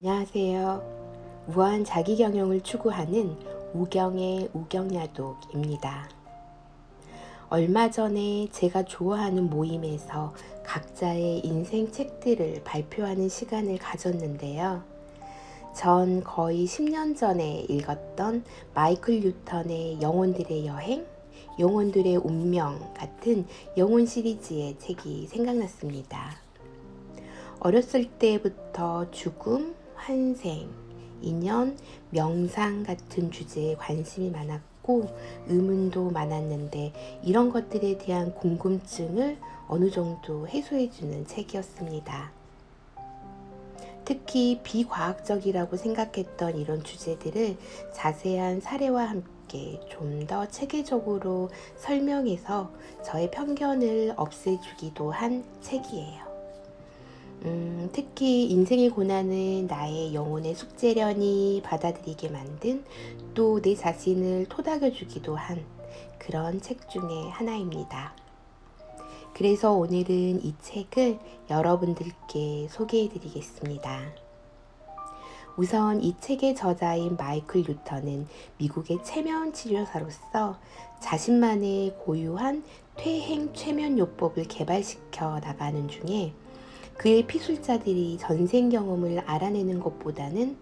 안녕하세요. 우아한 자기경영을 추구하는 우경의 우경야독입니다. 얼마 전에 제가 좋아하는 모임에서 각자의 인생 책들을 발표하는 시간을 가졌는데요. 전 거의 10년 전에 읽었던 마이클 뉴턴의 영혼들의 여행, 영혼들의 운명 같은 영혼 시리즈의 책이 생각났습니다. 어렸을 때부터 죽음, 환생, 인연, 명상 같은 주제에 관심이 많았고 의문도 많았는데 이런 것들에 대한 궁금증을 어느 정도 해소해주는 책이었습니다. 특히 비과학적이라고 생각했던 이런 주제들을 자세한 사례와 함께 좀 더 체계적으로 설명해서 저의 편견을 없애주기도 한 책이에요. 특히 인생의 고난은 나의 영혼의 숙제려니 받아들이게 만든, 또 내 자신을 토닥여주기도 한 그런 책 중에 하나입니다. 그래서 오늘은 이 책을 여러분들께 소개해드리겠습니다. 우선 이 책의 저자인 마이클 뉴턴은 미국의 체면 치료사로서 자신만의 고유한 퇴행 최면요법을 개발시켜 나가는 중에 그의 피술자들이 전생 경험을 알아내는 것보다는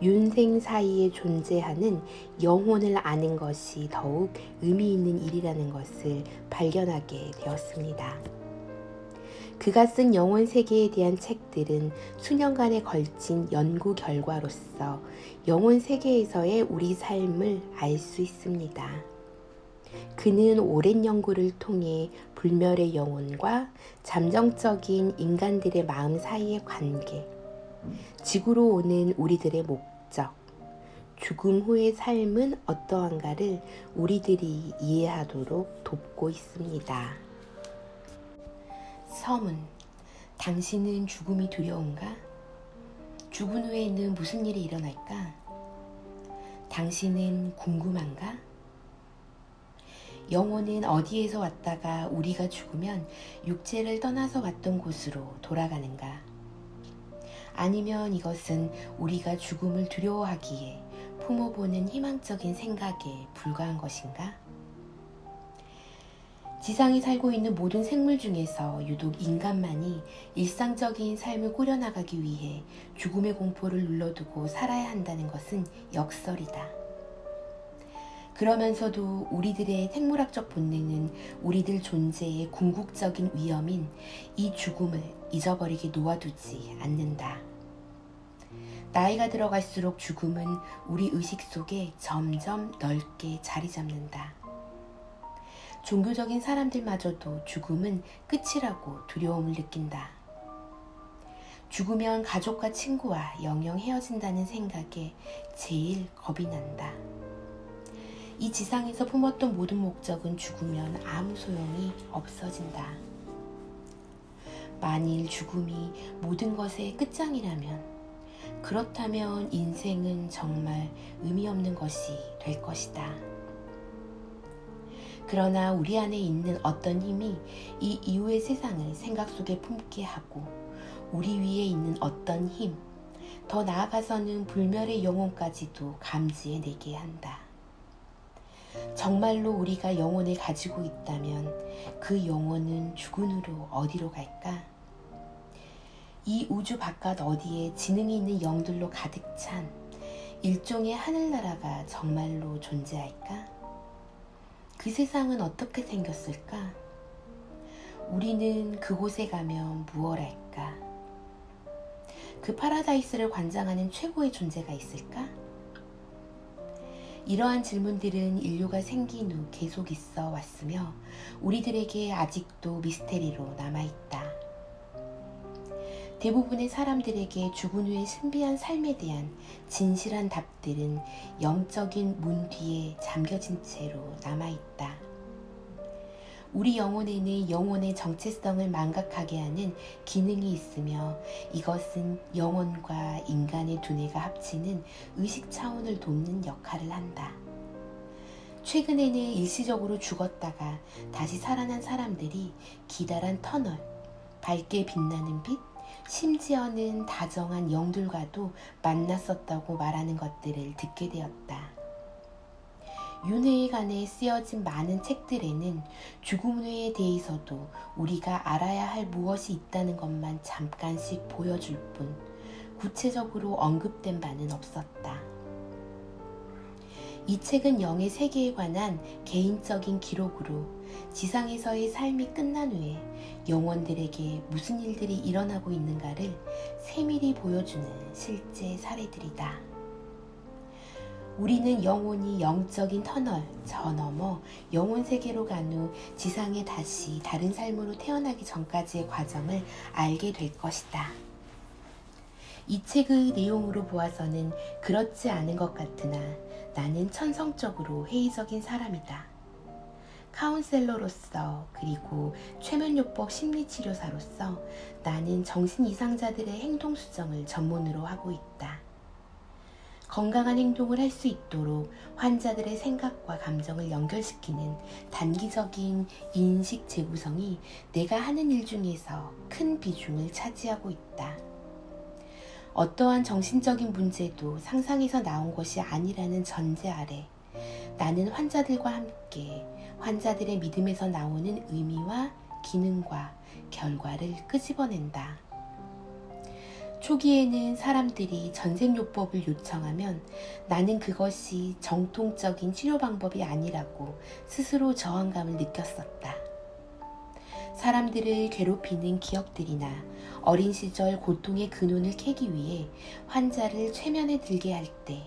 윤생 사이에 존재하는 영혼을 아는 것이 더욱 의미 있는 일이라는 것을 발견하게 되었습니다. 그가 쓴 영혼 세계에 대한 책들은 수년간에 걸친 연구 결과로서 영혼 세계에서의 우리 삶을 알 수 있습니다. 그는 오랜 연구를 통해 불멸의 영혼과 잠정적인 인간들의 마음 사이의 관계, 지구로 오는 우리들의 목적, 죽음 후의 삶은 어떠한가를 우리들이 이해하도록 돕고 있습니다. 서문. 당신은 죽음이 두려운가? 죽은 후에는 무슨 일이 일어날까? 당신은 궁금한가? 영혼은 어디에서 왔다가 우리가 죽으면 육체를 떠나서 왔던 곳으로 돌아가는가? 아니면 이것은 우리가 죽음을 두려워하기에 품어보는 희망적인 생각에 불과한 것인가? 지상에 살고 있는 모든 생물 중에서 유독 인간만이 일상적인 삶을 꾸려나가기 위해 죽음의 공포를 눌러두고 살아야 한다는 것은 역설이다. 그러면서도 우리들의 생물학적 본능은 우리들 존재의 궁극적인 위험인 이 죽음을 잊어버리게 놓아두지 않는다. 나이가 들어갈수록 죽음은 우리 의식 속에 점점 넓게 자리 잡는다. 종교적인 사람들마저도 죽음은 끝이라고 두려움을 느낀다. 죽으면 가족과 친구와 영영 헤어진다는 생각에 제일 겁이 난다. 이 지상에서 품었던 모든 목적은 죽으면 아무 소용이 없어진다. 만일 죽음이 모든 것의 끝장이라면, 그렇다면 인생은 정말 의미 없는 것이 될 것이다. 그러나 우리 안에 있는 어떤 힘이 이 이후의 세상을 생각 속에 품게 하고, 우리 위에 있는 어떤 힘, 더 나아가서는 불멸의 영혼까지도 감지해내게 한다. 정말로 우리가 영혼을 가지고 있다면 그 영혼은 죽은 후로 어디로 갈까? 이 우주 바깥 어디에 지능이 있는 영들로 가득 찬 일종의 하늘나라가 정말로 존재할까? 그 세상은 어떻게 생겼을까? 우리는 그곳에 가면 무엇 할까? 그 파라다이스를 관장하는 최고의 존재가 있을까? 이러한 질문들은 인류가 생긴 후 계속 있어 왔으며 우리들에게 아직도 미스테리로 남아있다. 대부분의 사람들에게 죽은 후의 신비한 삶에 대한 진실한 답들은 영적인 문 뒤에 잠겨진 채로 남아있다. 우리 영혼에는 영혼의 정체성을 망각하게 하는 기능이 있으며 이것은 영혼과 인간의 두뇌가 합치는 의식 차원을 돕는 역할을 한다. 최근에는 일시적으로 죽었다가 다시 살아난 사람들이 기다란 터널, 밝게 빛나는 빛, 심지어는 다정한 영들과도 만났었다고 말하는 것들을 듣게 되었다. 윤회에 관해 쓰여진 많은 책들에는 죽음 후에 대해서도 우리가 알아야 할 무엇이 있다는 것만 잠깐씩 보여줄 뿐 구체적으로 언급된 바는 없었다. 이 책은 영의 세계에 관한 개인적인 기록으로 지상에서의 삶이 끝난 후에 영혼들에게 무슨 일들이 일어나고 있는가를 세밀히 보여주는 실제 사례들이다. 우리는 영혼이 영적인 터널 저 너머 영혼 세계로 간 후 지상에 다시 다른 삶으로 태어나기 전까지의 과정을 알게 될 것이다. 이 책의 내용으로 보아서는 그렇지 않은 것 같으나 나는 천성적으로 회의적인 사람이다. 카운셀러로서 그리고 최면요법 심리치료사로서 나는 정신 이상자들의 행동 수정을 전문으로 하고 있다. 건강한 행동을 할 수 있도록 환자들의 생각과 감정을 연결시키는 단기적인 인식 재구성이 내가 하는 일 중에서 큰 비중을 차지하고 있다. 어떠한 정신적인 문제도 상상에서 나온 것이 아니라는 전제 아래 나는 환자들과 함께 환자들의 믿음에서 나오는 의미와 기능과 결과를 끄집어낸다. 초기에는 사람들이 전생요법을 요청하면 나는 그것이 정통적인 치료 방법이 아니라고 스스로 저항감을 느꼈었다. 사람들을 괴롭히는 기억들이나 어린 시절 고통의 근원을 캐기 위해 환자를 최면에 들게 할 때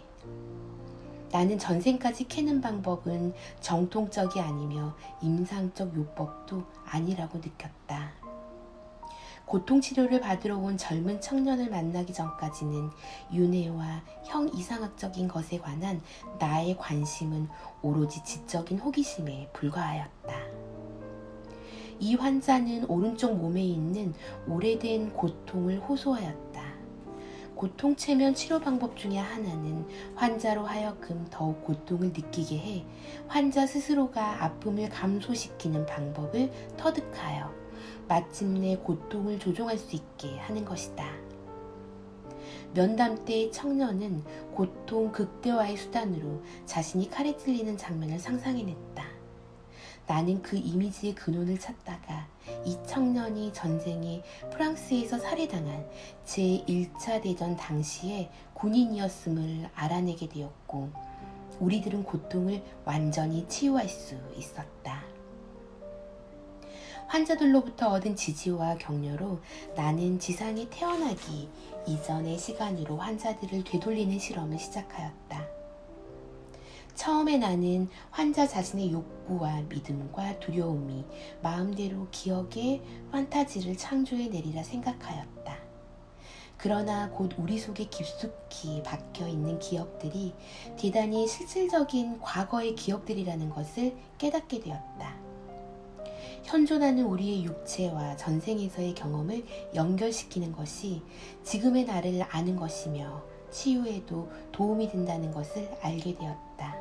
나는 전생까지 캐는 방법은 정통적이 아니며 임상적 요법도 아니라고 느꼈다. 고통치료를 받으러 온 젊은 청년을 만나기 전까지는 윤회와 형이상학적인 것에 관한 나의 관심은 오로지 지적인 호기심에 불과하였다. 이 환자는 오른쪽 몸에 있는 오래된 고통을 호소하였다. 고통 최면 치료 방법 중에 하나는 환자로 하여금 더욱 고통을 느끼게 해 환자 스스로가 아픔을 감소시키는 방법을 터득하여 마침내 고통을 조종할 수 있게 하는 것이다. 면담 때 청년은 고통 극대화의 수단으로 자신이 칼에 찔리는 장면을 상상해냈다. 나는 그 이미지의 근원을 찾다가 이 청년이 전쟁에 프랑스에서 살해당한 제1차 대전 당시의 군인이었음을 알아내게 되었고 우리들은 고통을 완전히 치유할 수 있었다. 환자들로부터 얻은 지지와 격려로 나는 지상에 태어나기 이전의 시간으로 환자들을 되돌리는 실험을 시작하였다. 처음에 나는 환자 자신의 욕구와 믿음과 두려움이 마음대로 기억의 판타지를 창조해내리라 생각하였다. 그러나 곧 우리 속에 깊숙이 박혀있는 기억들이 대단히 실질적인 과거의 기억들이라는 것을 깨닫게 되었다. 현존하는 우리의 육체와 전생에서의 경험을 연결시키는 것이 지금의 나를 아는 것이며 치유에도 도움이 된다는 것을 알게 되었다.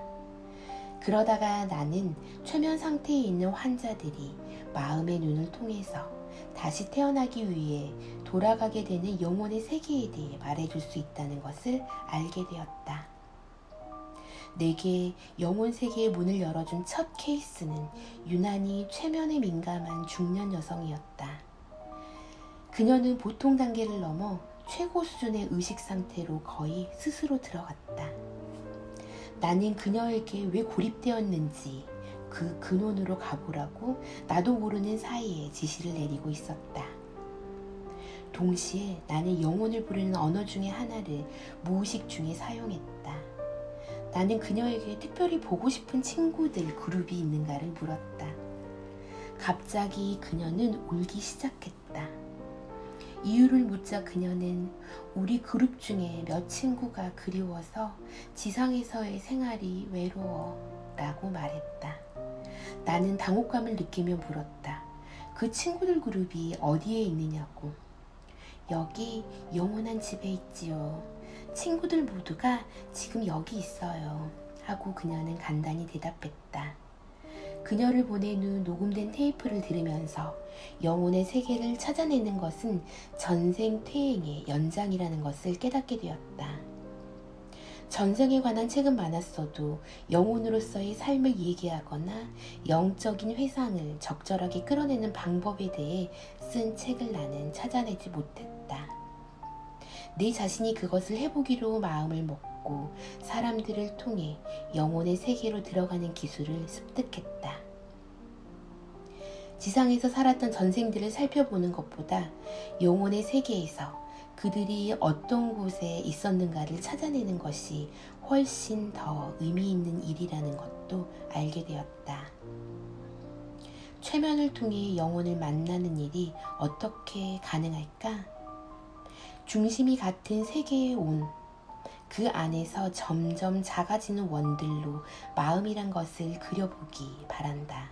그러다가 나는 최면 상태에 있는 환자들이 마음의 눈을 통해서 다시 태어나기 위해 돌아가게 되는 영혼의 세계에 대해 말해줄 수 있다는 것을 알게 되었다. 내게 영혼 세계의 문을 열어준 첫 케이스는 유난히 최면에 민감한 중년 여성이었다. 그녀는 보통 단계를 넘어 최고 수준의 의식 상태로 거의 스스로 들어갔다. 나는 그녀에게 왜 고립되었는지 그 근원으로 가보라고 나도 모르는 사이에 지시를 내리고 있었다. 동시에 나는 영혼을 부르는 언어 중에 하나를 무의식 중에 사용했다. 나는 그녀에게 특별히 보고 싶은 친구들 그룹이 있는가를 물었다. 갑자기 그녀는 울기 시작했다. 이유를 묻자 그녀는 우리 그룹 중에 몇 친구가 그리워서 지상에서의 생활이 외로워 라고 말했다. 나는 당혹감을 느끼며 물었다. 그 친구들 그룹이 어디에 있느냐고. 여기 영원한 집에 있지요. 친구들 모두가 지금 여기 있어요. 하고 그녀는 간단히 대답했다. 그녀를 보낸 후 녹음된 테이프를 들으면서 영혼의 세계를 찾아내는 것은 전생 퇴행의 연장이라는 것을 깨닫게 되었다. 전생에 관한 책은 많았어도 영혼으로서의 삶을 얘기하거나 영적인 회상을 적절하게 끌어내는 방법에 대해 쓴 책을 나는 찾아내지 못했다. 내 자신이 그것을 해보기로 마음을 먹고 사람들을 통해 영혼의 세계로 들어가는 기술을 습득했다. 지상에서 살았던 전생들을 살펴보는 것보다 영혼의 세계에서 그들이 어떤 곳에 있었는가를 찾아내는 것이 훨씬 더 의미 있는 일이라는 것도 알게 되었다. 최면을 통해 영혼을 만나는 일이 어떻게 가능할까? 중심이 같은 세계에 온 그 안에서 점점 작아지는 원들로 마음이란 것을 그려보기 바란다.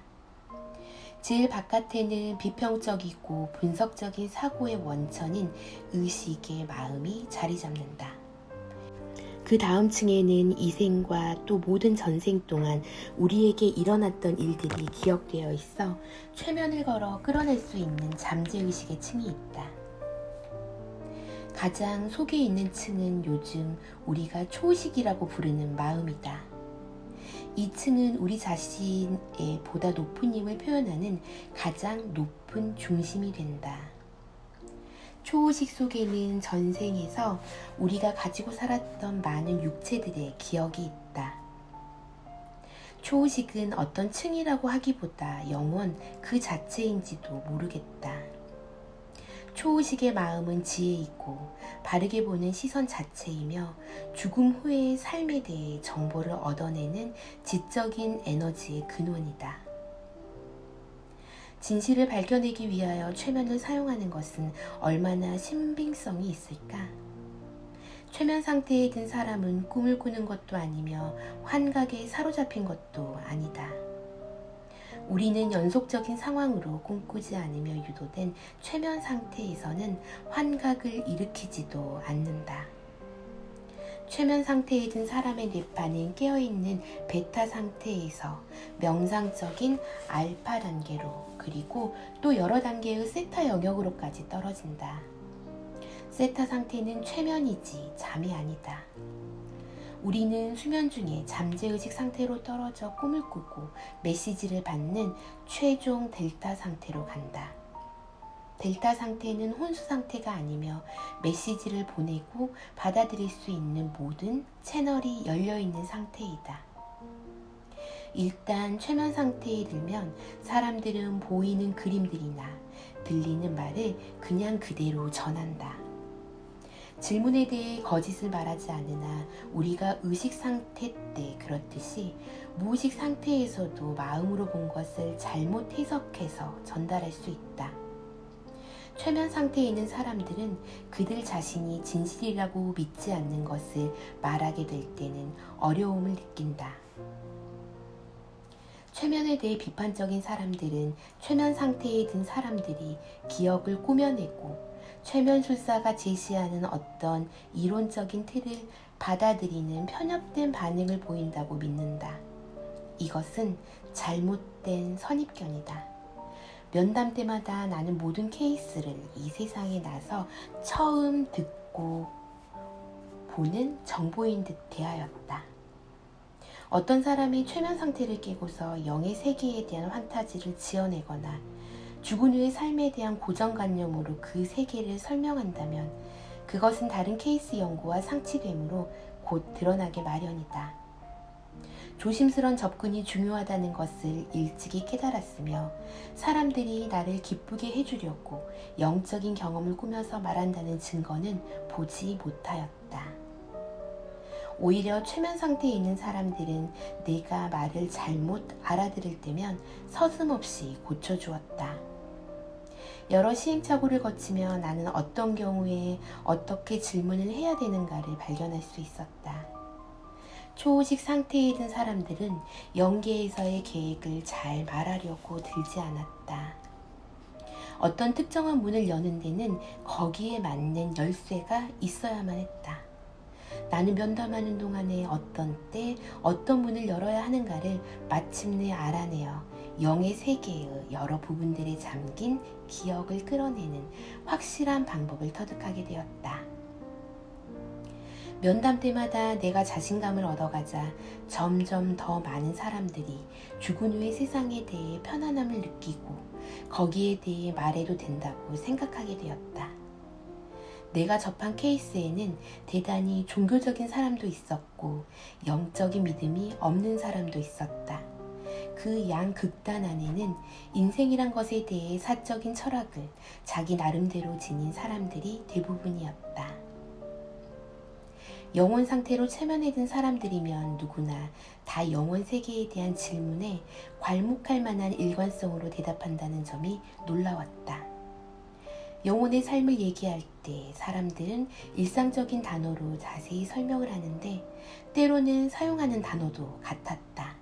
제일 바깥에는 비평적이고 분석적인 사고의 원천인 의식의 마음이 자리 잡는다. 그 다음 층에는 이 생과 또 모든 전생 동안 우리에게 일어났던 일들이 기억되어 있어 최면을 걸어 끌어낼 수 있는 잠재의식의 층이 있다. 가장 속에 있는 층은 요즘 우리가 초의식이라고 부르는 마음이다. 이 층은 우리 자신의 보다 높은 힘을 표현하는 가장 높은 중심이 된다. 초의식 속에는 전생에서 우리가 가지고 살았던 많은 육체들의 기억이 있다. 초의식은 어떤 층이라고 하기보다 영원 그 자체인지도 모르겠다. 초의식의 마음은 지혜이고 바르게 보는 시선 자체이며 죽음 후의 삶에 대해 정보를 얻어내는 지적인 에너지의 근원이다. 진실을 밝혀내기 위하여 최면을 사용하는 것은 얼마나 신빙성이 있을까? 최면 상태에 든 사람은 꿈을 꾸는 것도 아니며 환각에 사로잡힌 것도 아니다. 우리는 연속적인 상황으로 꿈꾸지 않으며 유도된 최면 상태에서는 환각을 일으키지도 않는다. 최면 상태에 든 사람의 뇌파는 깨어있는 베타 상태에서 명상적인 알파 단계로 그리고 또 여러 단계의 세타 영역으로까지 떨어진다. 세타 상태는 최면이지 잠이 아니다. 우리는 수면 중에 잠재의식 상태로 떨어져 꿈을 꾸고 메시지를 받는 최종 델타 상태로 간다. 델타 상태는 혼수 상태가 아니며 메시지를 보내고 받아들일 수 있는 모든 채널이 열려있는 상태이다. 일단 최면 상태에 들면 사람들은 보이는 그림들이나 들리는 말을 그냥 그대로 전한다. 질문에 대해 거짓을 말하지 않으나 우리가 의식 상태 때 그렇듯이 무의식 상태에서도 마음으로 본 것을 잘못 해석해서 전달할 수 있다. 최면 상태에 있는 사람들은 그들 자신이 진실이라고 믿지 않는 것을 말하게 될 때는 어려움을 느낀다. 최면에 대해 비판적인 사람들은 최면 상태에 든 사람들이 기억을 꾸며내고 최면술사가 제시하는 어떤 이론적인 틀을 받아들이는 편협된 반응을 보인다고 믿는다. 이것은 잘못된 선입견이다. 면담 때마다 나는 모든 케이스를 이 세상에 나서 처음 듣고 보는 정보인 듯 대하였다. 어떤 사람이 최면 상태를 깨고서 영의 세계에 대한 환타지를 지어내거나 죽은 후의 삶에 대한 고정관념으로 그 세계를 설명한다면 그것은 다른 케이스 연구와 상치되므로 곧 드러나게 마련이다. 조심스런 접근이 중요하다는 것을 일찍이 깨달았으며 사람들이 나를 기쁘게 해주려고 영적인 경험을 꾸며서 말한다는 증거는 보지 못하였다. 오히려 최면 상태에 있는 사람들은 내가 말을 잘못 알아들을 때면 서슴없이 고쳐주었다. 여러 시행착오를 거치며 나는 어떤 경우에 어떻게 질문을 해야 되는가를 발견할 수 있었다. 초의식 상태에 든 사람들은 영계에서의 계획을 잘 말하려고 들지 않았다. 어떤 특정한 문을 여는 데는 거기에 맞는 열쇠가 있어야만 했다. 나는 면담하는 동안에 어떤 때 어떤 문을 열어야 하는가를 마침내 알아내어 영의 세계의 여러 부분들에 잠긴 기억을 끌어내는 확실한 방법을 터득하게 되었다. 면담 때마다 내가 자신감을 얻어가자 점점 더 많은 사람들이 죽은 후의 세상에 대해 편안함을 느끼고 거기에 대해 말해도 된다고 생각하게 되었다. 내가 접한 케이스에는 대단히 종교적인 사람도 있었고 영적인 믿음이 없는 사람도 있었다. 그 양극단 안에는 인생이란 것에 대해 사적인 철학을 자기 나름대로 지닌 사람들이 대부분이었다. 영혼 상태로 체면에 든 사람들이면 누구나 다 영혼 세계에 대한 질문에 괄목할 만한 일관성으로 대답한다는 점이 놀라웠다. 영혼의 삶을 얘기할 때 사람들은 일상적인 단어로 자세히 설명을 하는데 때로는 사용하는 단어도 같았다.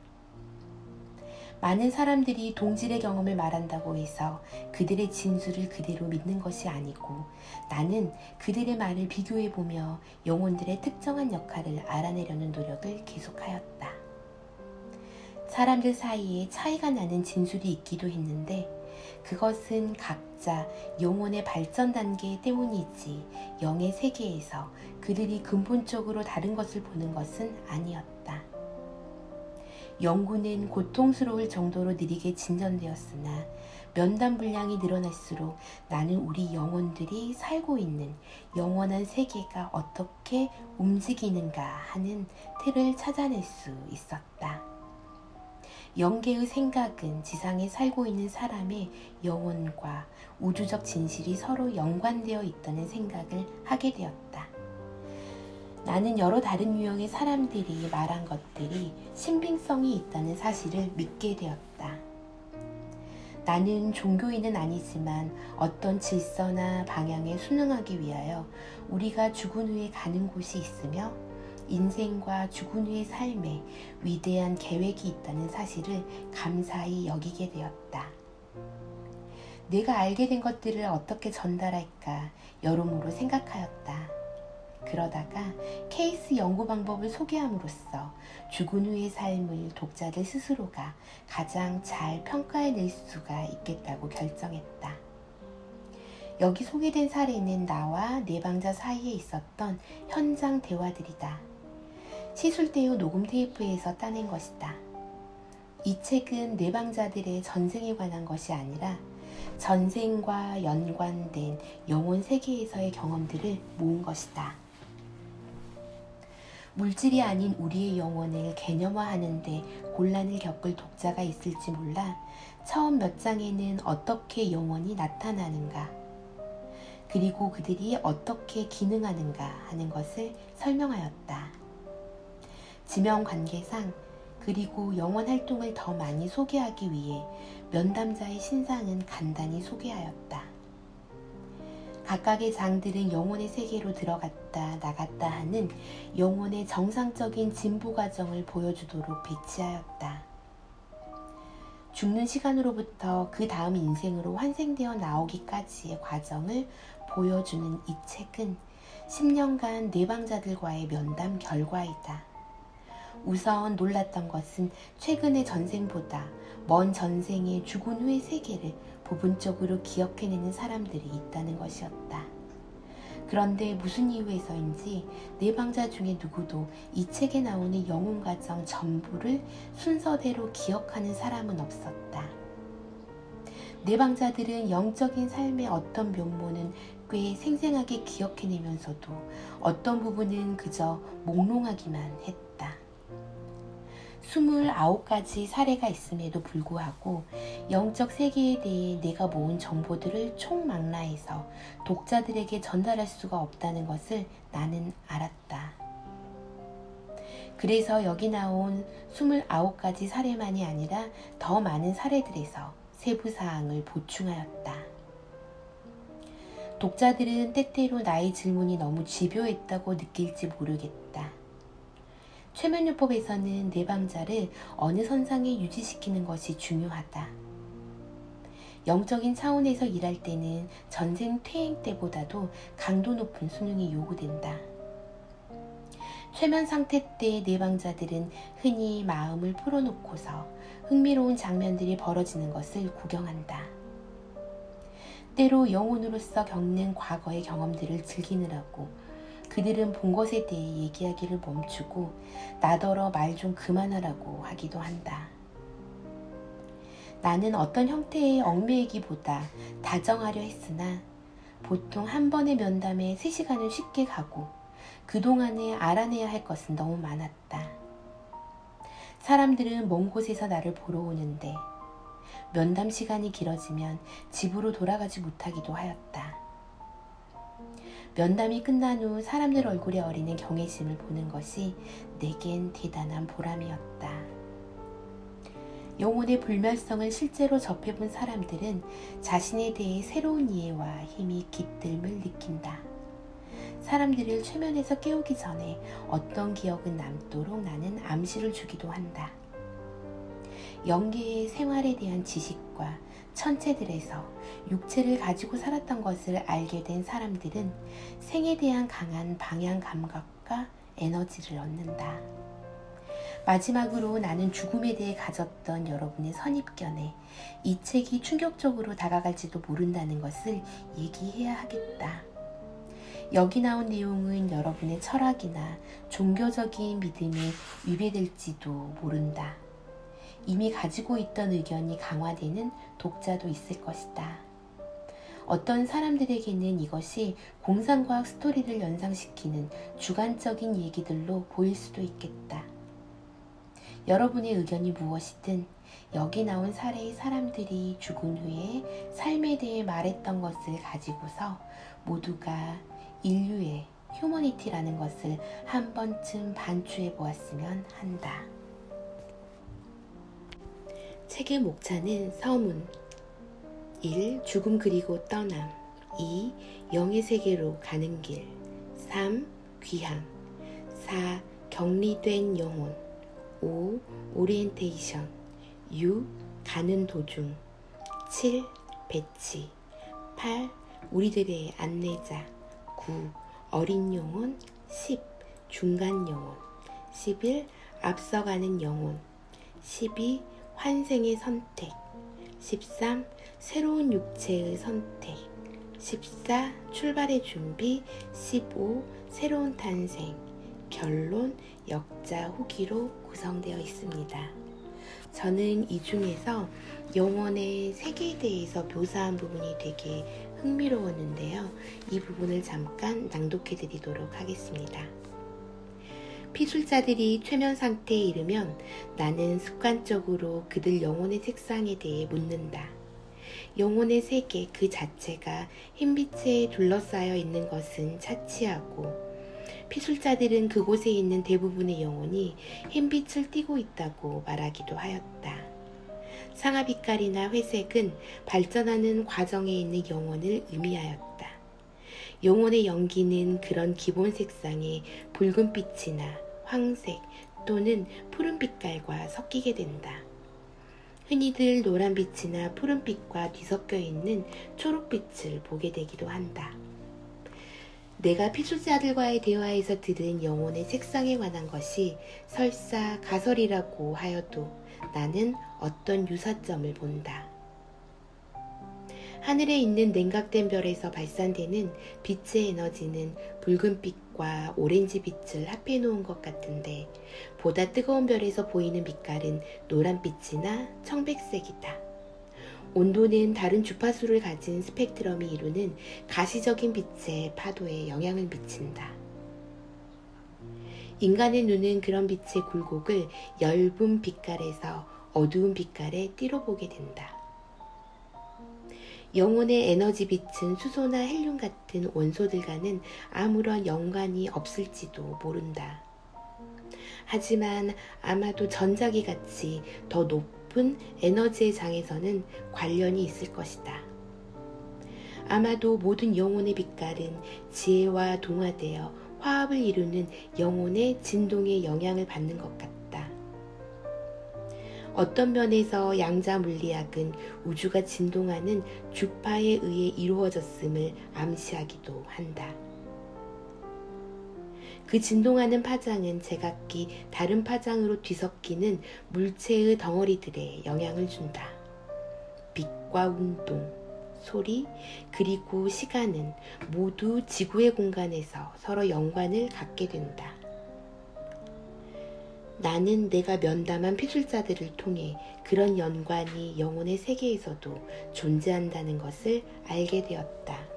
많은 사람들이 동질의 경험을 말한다고 해서 그들의 진술을 그대로 믿는 것이 아니고 나는 그들의 말을 비교해보며 영혼들의 특정한 역할을 알아내려는 노력을 계속하였다. 사람들 사이에 차이가 나는 진술이 있기도 했는데 그것은 각자 영혼의 발전 단계 때문이지 영의 세계에서 그들이 근본적으로 다른 것을 보는 것은 아니었다. 연구는 고통스러울 정도로 느리게 진전되었으나 면담 분량이 늘어날수록 나는 우리 영혼들이 살고 있는 영원한 세계가 어떻게 움직이는가 하는 틀을 찾아낼 수 있었다. 영계의 생각은 지상에 살고 있는 사람의 영혼과 우주적 진실이 서로 연관되어 있다는 생각을 하게 되었다. 나는 여러 다른 유형의 사람들이 말한 것들이 신빙성이 있다는 사실을 믿게 되었다. 나는 종교인은 아니지만 어떤 질서나 방향에 순응하기 위하여 우리가 죽은 후에 가는 곳이 있으며 인생과 죽은 후의 삶에 위대한 계획이 있다는 사실을 감사히 여기게 되었다. 내가 알게 된 것들을 어떻게 전달할까 여러모로 생각하였다. 그러다가 케이스 연구 방법을 소개함으로써 죽은 후의 삶을 독자들 스스로가 가장 잘 평가해낼 수가 있겠다고 결정했다. 여기 소개된 사례는 나와 내방자 사이에 있었던 현장 대화들이다. 시술대요 녹음 테이프에서 따낸 것이다. 이 책은 내방자들의 전생에 관한 것이 아니라 전생과 연관된 영혼 세계에서의 경험들을 모은 것이다. 물질이 아닌 우리의 영혼을 개념화하는데 곤란을 겪을 독자가 있을지 몰라 처음 몇 장에는 어떻게 영혼이 나타나는가, 그리고 그들이 어떻게 기능하는가 하는 것을 설명하였다. 지명 관계상 그리고 영혼 활동을 더 많이 소개하기 위해 면담자의 신상은 간단히 소개하였다. 각각의 장들은 영혼의 세계로 들어갔다 나갔다 하는 영혼의 정상적인 진보 과정을 보여주도록 배치하였다. 죽는 시간으로부터 그 다음 인생으로 환생되어 나오기까지의 과정을 보여주는 이 책은 10년간 내방자들과의 면담 결과이다. 우선 놀랐던 것은 최근의 전생보다 먼 전생의 죽은 후의 세계를 부분적으로 기억해내는 사람들이 있다는 것이었다. 그런데 무슨 이유에서인지 내방자 중에 누구도 이 책에 나오는 영혼 과정 전부를 순서대로 기억하는 사람은 없었다. 내방자들은 영적인 삶의 어떤 면모는 꽤 생생하게 기억해내면서도 어떤 부분은 그저 몽롱하기만 했다. 29가지 사례가 있음에도 불구하고 영적 세계에 대해 내가 모은 정보들을 총망라해서 독자들에게 전달할 수가 없다는 것을 나는 알았다. 그래서 여기 나온 29가지 사례만이 아니라 더 많은 사례들에서 세부사항을 보충하였다. 독자들은 때때로 나의 질문이 너무 집요했다고 느낄지 모르겠다. 최면요법에서는 내방자를 어느 선상에 유지시키는 것이 중요하다. 영적인 차원에서 일할 때는 전생 퇴행 때보다도 강도 높은 수능이 요구된다. 최면 상태 때 내방자들은 흔히 마음을 풀어놓고서 흥미로운 장면들이 벌어지는 것을 구경한다. 때로 영혼으로서 겪는 과거의 경험들을 즐기느라고 그들은 본 것에 대해 얘기하기를 멈추고 나더러 말 좀 그만하라고 하기도 한다. 나는 어떤 형태의 얽매이기보다 다정하려 했으나 보통 한 번의 면담에 3시간은 쉽게 가고 그동안에 알아내야 할 것은 너무 많았다. 사람들은 먼 곳에서 나를 보러 오는데 면담 시간이 길어지면 집으로 돌아가지 못하기도 하였다. 면담이 끝난 후 사람들 얼굴에 어리는 경외심을 보는 것이 내겐 대단한 보람이었다. 영혼의 불멸성을 실제로 접해본 사람들은 자신에 대해 새로운 이해와 힘이 깃듦을 느낀다. 사람들을 최면에서 깨우기 전에 어떤 기억은 남도록 나는 암시를 주기도 한다. 영계의 생활에 대한 지식과 천체들에서 육체를 가지고 살았던 것을 알게 된 사람들은 생에 대한 강한 방향 감각과 에너지를 얻는다. 마지막으로 나는 죽음에 대해 가졌던 여러분의 선입견에 이 책이 충격적으로 다가갈지도 모른다는 것을 얘기해야 하겠다. 여기 나온 내용은 여러분의 철학이나 종교적인 믿음에 위배될지도 모른다. 이미 가지고 있던 의견이 강화되는 독자도 있을 것이다. 어떤 사람들에게는 이것이 공상과학 스토리를 연상시키는 주관적인 얘기들로 보일 수도 있겠다. 여러분의 의견이 무엇이든 여기 나온 사례의 사람들이 죽은 후에 삶에 대해 말했던 것을 가지고서 모두가 인류의 휴머니티라는 것을 한 번쯤 반추해 보았으면 한다. 책의 목차는 서문 1. 죽음 그리고 떠남 2. 영의 세계로 가는 길 3. 귀향 4. 격리된 영혼 5. 오리엔테이션 6. 가는 도중 7. 배치 8. 우리들의 안내자 9. 어린 영혼 10. 중간 영혼 11. 앞서가는 영혼 12. 환생의 선택 13. 새로운 육체의 선택 14. 출발의 준비 15. 새로운 탄생 결론 역자 후기로 구성되어 있습니다. 저는 이 중에서 영혼의 세계에 대해서 묘사한 부분이 되게 흥미로웠는데요. 이 부분을 잠깐 낭독해 드리도록 하겠습니다. 피술자들이 최면 상태에 이르면 나는 습관적으로 그들 영혼의 색상에 대해 묻는다. 영혼의 세계 그 자체가 흰빛에 둘러싸여 있는 것은 차치하고 피술자들은 그곳에 있는 대부분의 영혼이 흰빛을 띠고 있다고 말하기도 하였다. 상아빛깔이나 회색은 발전하는 과정에 있는 영혼을 의미하였다. 영혼의 연기는 그런 기본 색상의 붉은빛이나 황색 또는 푸른빛깔과 섞이게 된다. 흔히들 노란빛이나 푸른빛과 뒤섞여 있는 초록빛을 보게 되기도 한다. 내가 피술자들과의 대화에서 들은 영혼의 색상에 관한 것이 설사 가설이라고 하여도 나는 어떤 유사점을 본다. 하늘에 있는 냉각된 별에서 발산되는 빛의 에너지는 붉은빛과 오렌지빛을 합해 놓은 것 같은데 보다 뜨거운 별에서 보이는 빛깔은 노란빛이나 청백색이다. 온도는 다른 주파수를 가진 스펙트럼이 이루는 가시적인 빛의 파도에 영향을 미친다. 인간의 눈은 그런 빛의 굴곡을 엷은 빛깔에서 어두운 빛깔에 띠로 보게 된다. 영혼의 에너지 빛은 수소나 헬륨 같은 원소들과는 아무런 연관이 없을지도 모른다. 하지만 아마도 전자기 같이 더 높은 에너지의 장에서는 관련이 있을 것이다. 아마도 모든 영혼의 빛깔은 지혜와 동화되어 화합을 이루는 영혼의 진동에 영향을 받는 것 같다. 어떤 면에서 양자 물리학은 우주가 진동하는 주파에 의해 이루어졌음을 암시하기도 한다. 그 진동하는 파장은 제각기 다른 파장으로 뒤섞이는 물체의 덩어리들에 영향을 준다. 빛과 운동, 소리, 그리고 시간은 모두 지구의 공간에서 서로 연관을 갖게 된다. 나는 내가 면담한 피술자들을 통해 그런 연관이 영혼의 세계에서도 존재한다는 것을 알게 되었다.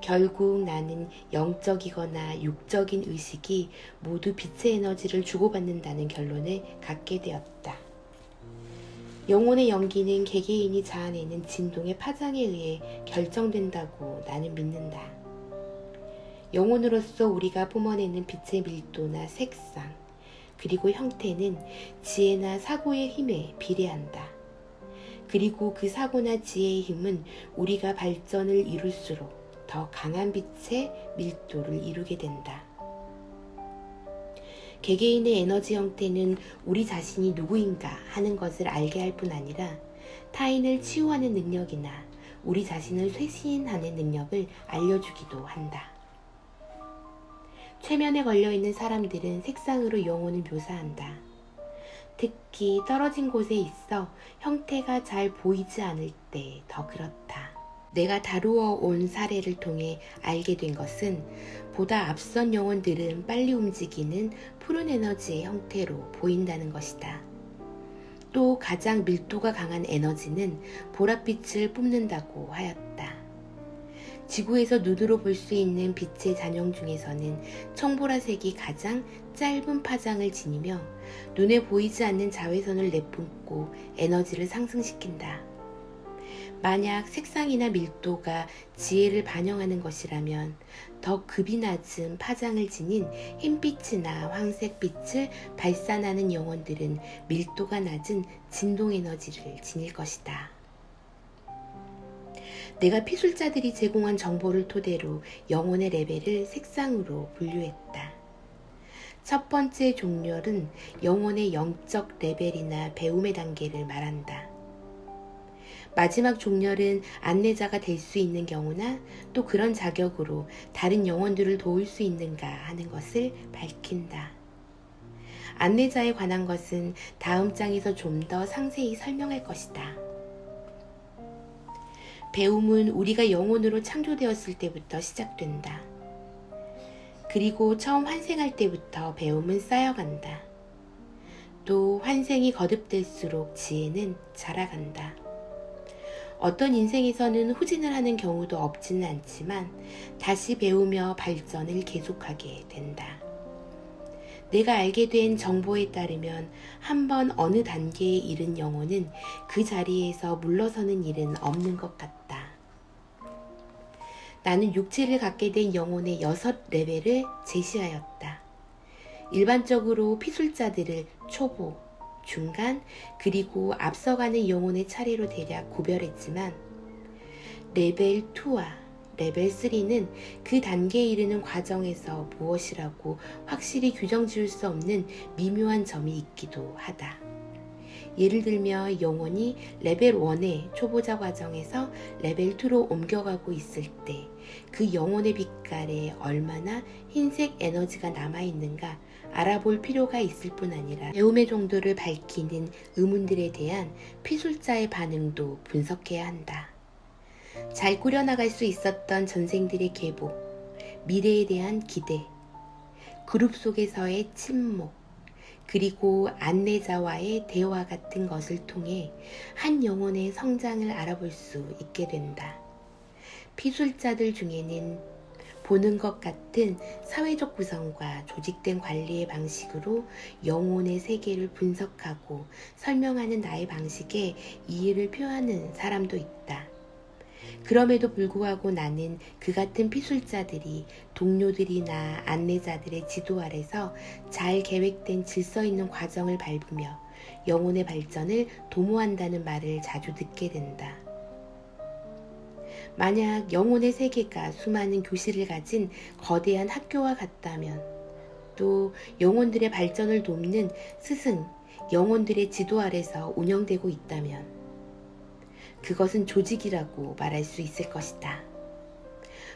결국 나는 영적이거나 육적인 의식이 모두 빛의 에너지를 주고받는다는 결론을 갖게 되었다. 영혼의 연기는 개개인이 자아내는 진동의 파장에 의해 결정된다고 나는 믿는다. 영혼으로서 우리가 뿜어내는 빛의 밀도나 색상, 그리고 형태는 지혜나 사고의 힘에 비례한다. 그리고 그 사고나 지혜의 힘은 우리가 발전을 이룰수록 더 강한 빛의 밀도를 이루게 된다. 개개인의 에너지 형태는 우리 자신이 누구인가 하는 것을 알게 할 뿐 아니라 타인을 치유하는 능력이나 우리 자신을 쇄신하는 능력을 알려주기도 한다. 최면에 걸려있는 사람들은 색상으로 영혼을 묘사한다. 특히 떨어진 곳에 있어 형태가 잘 보이지 않을 때 더 그렇다. 내가 다루어 온 사례를 통해 알게 된 것은 보다 앞선 영혼들은 빨리 움직이는 푸른 에너지의 형태로 보인다는 것이다. 또 가장 밀도가 강한 에너지는 보랏빛을 뿜는다고 하였다. 지구에서 눈으로 볼 수 있는 빛의 잔영 중에서는 청보라색이 가장 짧은 파장을 지니며 눈에 보이지 않는 자외선을 내뿜고 에너지를 상승시킨다. 만약 색상이나 밀도가 지혜를 반영하는 것이라면 더 급이 낮은 파장을 지닌 흰빛이나 황색빛을 발산하는 영혼들은 밀도가 낮은 진동 에너지를 지닐 것이다. 내가 피술자들이 제공한 정보를 토대로 영혼의 레벨을 색상으로 분류했다. 첫 번째 종렬은 영혼의 영적 레벨이나 배움의 단계를 말한다. 마지막 종렬은 안내자가 될 수 있는 경우나 또 그런 자격으로 다른 영혼들을 도울 수 있는가 하는 것을 밝힌다. 안내자에 관한 것은 다음 장에서 좀 더 상세히 설명할 것이다. 배움은 우리가 영혼으로 창조되었을 때부터 시작된다. 그리고 처음 환생할 때부터 배움은 쌓여간다. 또 환생이 거듭될수록 지혜는 자라간다. 어떤 인생에서는 후진을 하는 경우도 없지는 않지만 다시 배우며 발전을 계속하게 된다. 내가 알게 된 정보에 따르면 한번 어느 단계에 이른 영혼은 그 자리에서 물러서는 일은 없는 것 같다. 나는 육체를 갖게 된 영혼의 6레벨을 제시하였다. 일반적으로 피술자들을 초보, 중간, 그리고 앞서가는 영혼의 차례로 대략 구별했지만 레벨 2와 레벨 3는 그 단계에 이르는 과정에서 무엇이라고 확실히 규정 지을 수 없는 미묘한 점이 있기도 하다. 예를 들며 영혼이 레벨 1의 초보자 과정에서 레벨 2로 옮겨가고 있을 때 그 영혼의 빛깔에 얼마나 흰색 에너지가 남아있는가 알아볼 필요가 있을 뿐 아니라 배움의 정도를 밝히는 의문들에 대한 피술자의 반응도 분석해야 한다. 잘 꾸려나갈 수 있었던 전생들의 계복, 미래에 대한 기대, 그룹 속에서의 침묵, 그리고 안내자와의 대화 같은 것을 통해 한 영혼의 성장을 알아볼 수 있게 된다. 피술자들 중에는 보는 것 같은 사회적 구성과 조직된 관리의 방식으로 영혼의 세계를 분석하고 설명하는 나의 방식에 이해를 표하는 사람도 있다. 그럼에도 불구하고 나는 그 같은 피술자들이 동료들이나 안내자들의 지도 아래서 잘 계획된 질서 있는 과정을 밟으며 영혼의 발전을 도모한다는 말을 자주 듣게 된다. 만약 영혼의 세계가 수많은 교실을 가진 거대한 학교와 같다면, 또 영혼들의 발전을 돕는 스승, 영혼들의 지도 아래서 운영되고 있다면 그것은 조직이라고 말할 수 있을 것이다.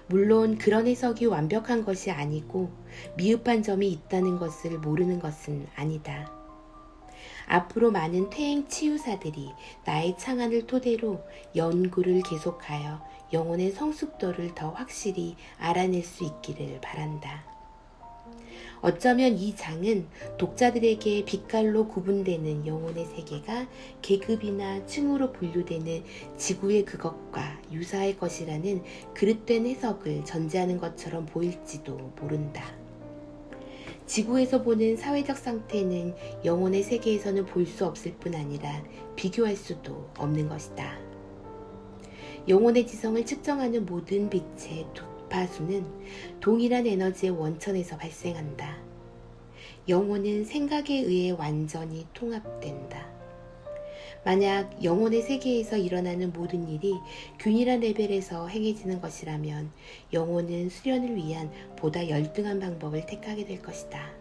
물론 그런 해석이 완벽한 것이 아니고 미흡한 점이 있다는 것을 모르는 것은 아니다. 앞으로 많은 퇴행 치유사들이 나의 창안을 토대로 연구를 계속하여 영혼의 성숙도를 더 확실히 알아낼 수 있기를 바란다. 어쩌면 이 장은 독자들에게 빛깔로 구분되는 영혼의 세계가 계급이나 층으로 분류되는 지구의 그것과 유사할 것이라는 그릇된 해석을 전제하는 것처럼 보일지도 모른다. 지구에서 보는 사회적 상태는 영혼의 세계에서는 볼 수 없을 뿐 아니라 비교할 수도 없는 것이다. 영혼의 지성을 측정하는 모든 빛의 주파수는 동일한 에너지의 원천에서 발생한다. 영혼은 생각에 의해 완전히 통합된다. 만약 영혼의 세계에서 일어나는 모든 일이 균일한 레벨에서 행해지는 것이라면 영혼은 수련을 위한 보다 열등한 방법을 택하게 될 것이다.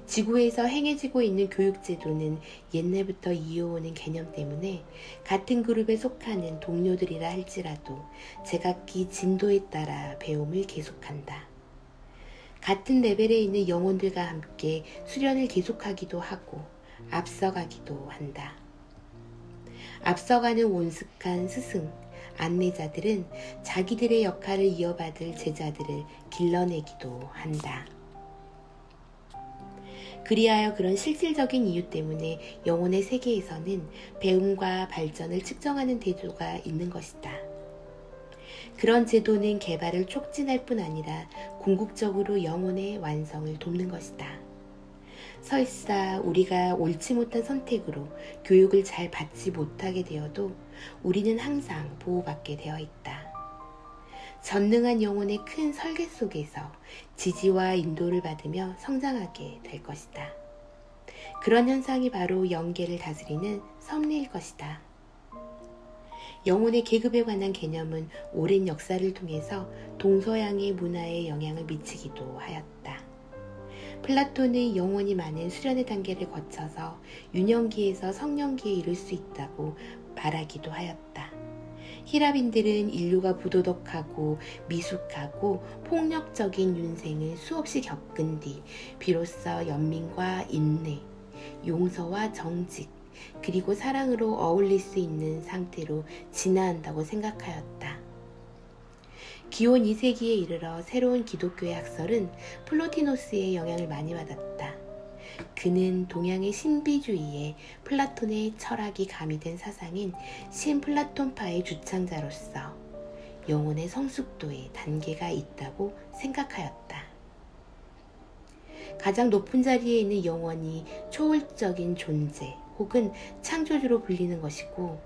지구에서 행해지고 있는 교육제도는 옛날부터 이어오는 개념 때문에 같은 그룹에 속하는 동료들이라 할지라도 제각기 진도에 따라 배움을 계속한다. 같은 레벨에 있는 영혼들과 함께 수련을 계속하기도 하고 앞서가기도 한다. 앞서가는 온숙한 스승, 안내자들은 자기들의 역할을 이어받을 제자들을 길러내기도 한다. 그리하여 그런 실질적인 이유 때문에 영혼의 세계에서는 배움과 발전을 측정하는 제도가 있는 것이다. 그런 제도는 개발을 촉진할 뿐 아니라 궁극적으로 영혼의 완성을 돕는 것이다. 설사 우리가 옳지 못한 선택으로 교육을 잘 받지 못하게 되어도 우리는 항상 보호받게 되어 있다. 전능한 영혼의 큰 설계 속에서 지지와 인도를 받으며 성장하게 될 것이다. 그런 현상이 바로 영계를 다스리는 섭리일 것이다. 영혼의 계급에 관한 개념은 오랜 역사를 통해서 동서양의 문화에 영향을 미치기도 하였다. 플라톤의 영혼이 많은 수련의 단계를 거쳐서 유년기에서 성년기에 이를 수 있다고 말하기도 하였다. 히랍인들은 인류가 부도덕하고 미숙하고 폭력적인 윤생을 수없이 겪은 뒤 비로소 연민과 인내, 용서와 정직, 그리고 사랑으로 어울릴 수 있는 상태로 진화한다고 생각하였다. 기원 2세기에 이르러 새로운 기독교의 학설은 플로티노스의 영향을 많이 받았다. 그는 동양의 신비주의에 플라톤의 철학이 가미된 사상인 신플라톤파의 주창자로서 영혼의 성숙도에 단계가 있다고 생각하였다. 가장 높은 자리에 있는 영혼이 초월적인 존재 혹은 창조주로 불리는 것이고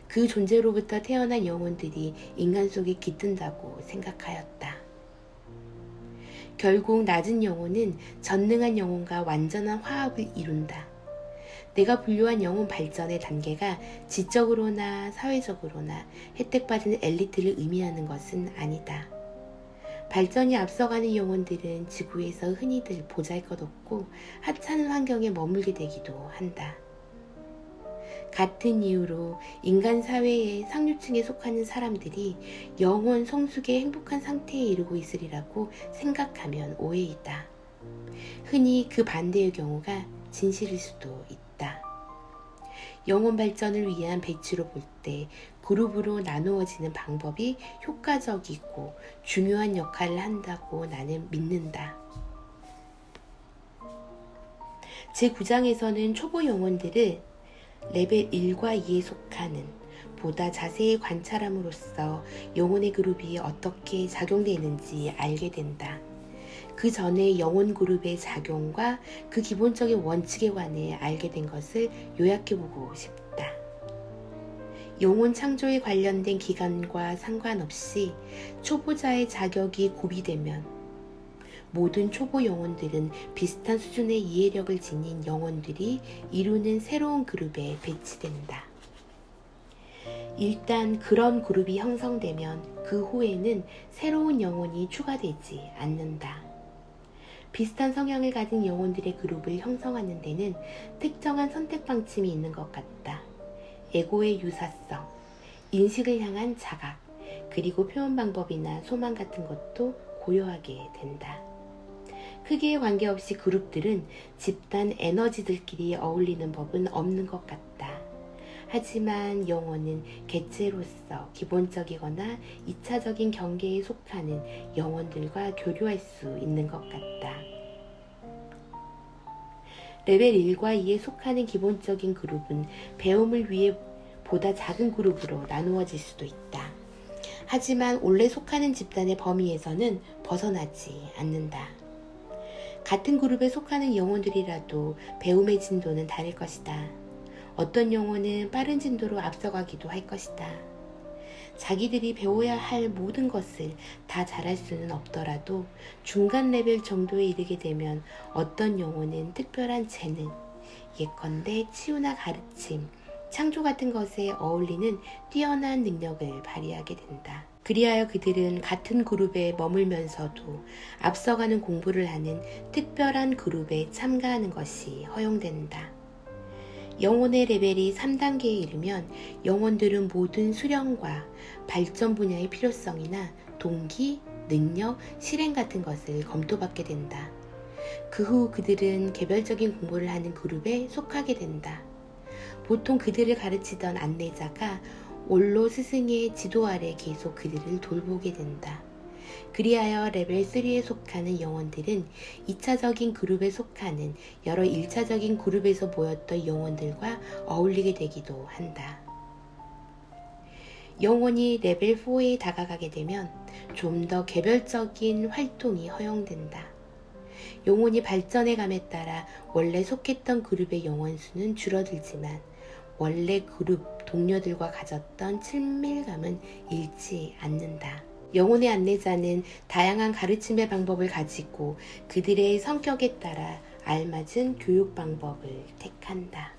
그 존재로부터 태어난 영혼들이 인간 속에 깃든다고 생각하였다. 결국 낮은 영혼은 전능한 영혼과 완전한 화합을 이룬다. 내가 분류한 영혼 발전의 단계가 지적으로나 사회적으로나 혜택받은 엘리트를 의미하는 것은 아니다. 발전이 앞서가는 영혼들은 지구에서 흔히들 보잘것없고 하찮은 환경에 머물게 되기도 한다. 같은 이유로 인간 사회의 상류층에 속하는 사람들이 영혼 성숙의 행복한 상태에 이르고 있으리라고 생각하면 오해이다. 흔히 그 반대의 경우가 진실일 수도 있다. 영혼 발전을 위한 배치로 볼 때 그룹으로 나누어지는 방법이 효과적이고 중요한 역할을 한다고 나는 믿는다. 제9장에서는 초보 영혼들을 레벨 1과 2에 속하는 보다 자세히 관찰함으로써 영혼의 그룹이 어떻게 작용되는지 알게 된다. 그 전에 영혼 그룹의 작용과 그 기본적인 원칙에 관해 알게 된 것을 요약해보고 싶다. 영혼 창조에 관련된 기간과 상관없이 초보자의 자격이 고비되면 모든 초보 영혼들은 비슷한 수준의 이해력을 지닌 영혼들이 이루는 새로운 그룹에 배치된다. 일단 그런 그룹이 형성되면 그 후에는 새로운 영혼이 추가되지 않는다. 비슷한 성향을 가진 영혼들의 그룹을 형성하는 데는 특정한 선택 방침이 있는 것 같다. 에고의 유사성, 인식을 향한 자각, 그리고 표현 방법이나 소망 같은 것도 고요하게 된다. 크기에 관계없이 그룹들은 집단 에너지들끼리 어울리는 법은 없는 것 같다. 하지만 영혼은 개체로서 기본적이거나 2차적인 경계에 속하는 영혼들과 교류할 수 있는 것 같다. 레벨 1과 2에 속하는 기본적인 그룹은 배움을 위해 보다 작은 그룹으로 나누어질 수도 있다. 하지만 원래 속하는 집단의 범위에서는 벗어나지 않는다. 같은 그룹에 속하는 영혼들이라도 배움의 진도는 다를 것이다. 어떤 영혼은 빠른 진도로 앞서가기도 할 것이다. 자기들이 배워야 할 모든 것을 다 잘할 수는 없더라도 중간 레벨 정도에 이르게 되면 어떤 영혼은 특별한 재능, 예컨대 치유나 가르침, 창조 같은 것에 어울리는 뛰어난 능력을 발휘하게 된다. 그리하여 그들은 같은 그룹에 머물면서도 앞서가는 공부를 하는 특별한 그룹에 참가하는 것이 허용된다. 영혼의 레벨이 3단계에 이르면 영혼들은 모든 수련과 발전 분야의 필요성이나 동기, 능력, 실행 같은 것을 검토받게 된다. 그 후 그들은 개별적인 공부를 하는 그룹에 속하게 된다. 보통 그들을 가르치던 안내자가 원로 스승의 지도 아래 계속 그들을 돌보게 된다. 그리하여 레벨 3에 속하는 영혼들은 2차적인 그룹에 속하는 여러 1차적인 그룹에서 모였던 영혼들과 어울리게 되기도 한다. 영혼이 레벨 4에 다가가게 되면 좀 더 개별적인 활동이 허용된다. 영혼이 발전해감에 따라 원래 속했던 그룹의 영혼 수는 줄어들지만 원래 그룹 동료들과 가졌던 친밀감은 잃지 않는다. 영혼의 안내자는 다양한 가르침의 방법을 가지고 그들의 성격에 따라 알맞은 교육 방법을 택한다.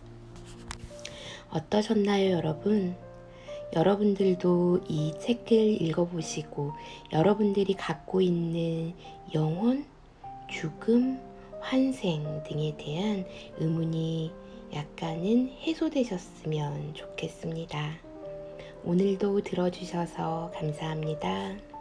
어떠셨나요, 여러분? 여러분들도 이 책을 읽어보시고 여러분들이 갖고 있는 영혼, 죽음, 환생 등에 대한 의문이 약간은 해소되셨으면 좋겠습니다. 오늘도 들어주셔서 감사합니다.